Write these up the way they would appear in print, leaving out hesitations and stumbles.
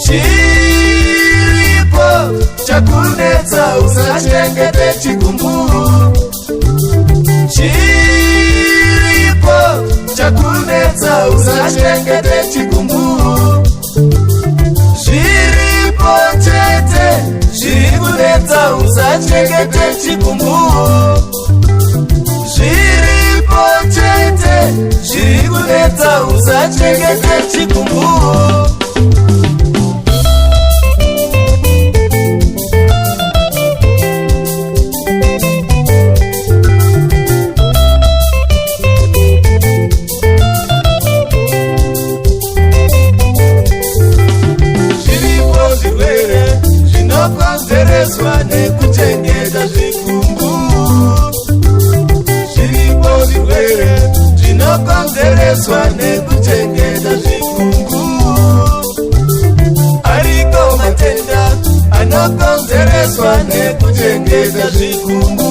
chiripo chakunetsa usachengete chikumbu. Chiripo chakunetsa usachengete chikumbu. Zviripo chete zvirikunetsa usachengete chikumbu. Zviripo chete zvirikunetsa usachengete chikumbu. Zvinokonzereswa nekuchengeta zvikumbu. Zviripo zvirwere zvinokonzereswa nekuchengeta zvikumbu. Ariko matenda anokonzereswa nekuchengeta zvikumbu.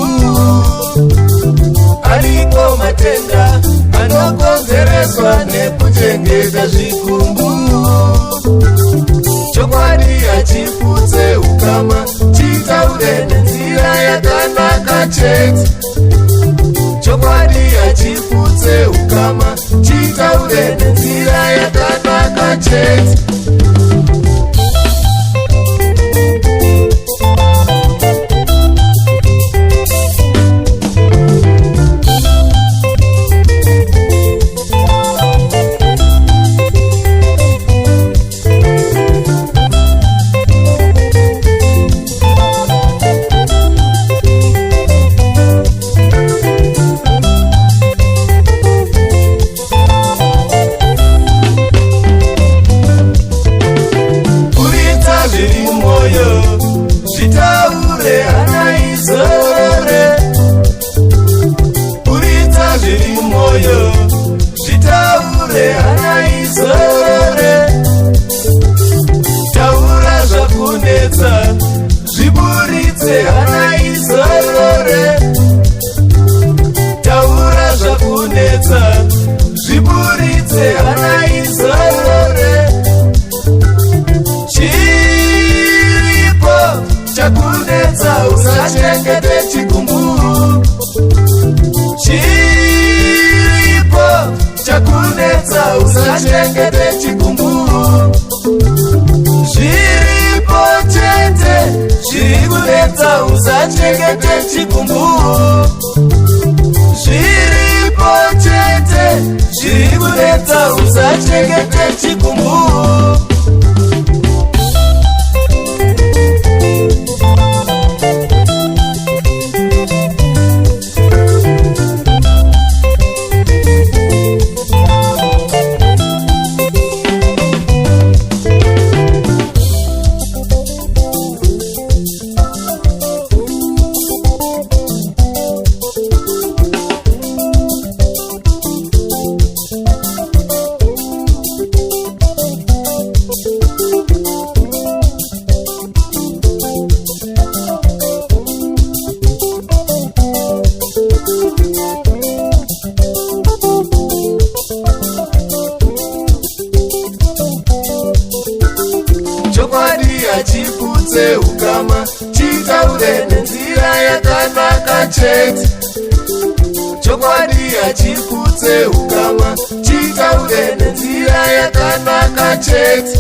Ariko matenda anokonzereswa nekuchengeta zvikumbu. Chokwadi hachifudze ukama, chitaure nenzira yakanaka chete. Chokwadi hachifudze ukama, chitaure nenzira yakanaka chete. Zvitaure hana izore. Buritsa zviri mumwoyo. Zvitaure hana izore. Taura zvakunetsa zviburitse hana izore. Taura zvakunetsa zviburitse hana izore. Chakunetsa usachengete chikumbu. Chiripo chakunetsa usachengete chikumbu. Zviripo chete zvirikunetsa usachengete chikumbu. Zviripo chete zvirikunetsa usachengete chikumbu. Hachifudze ukama, chitaure nenzira yakanaka chete. Chokwadi hachifudze ukama, chitaure nenzira yakanaka chete.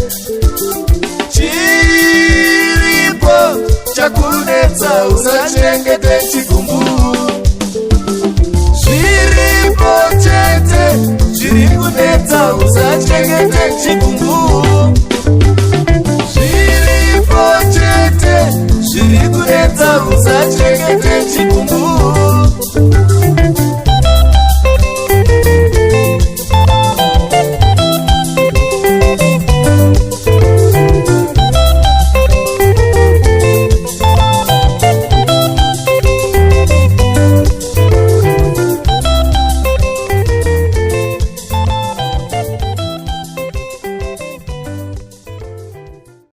Chiripo chakunetsa usachengete chikumbu. Zviripo chete zvirikunetsa usachengete chikumbu.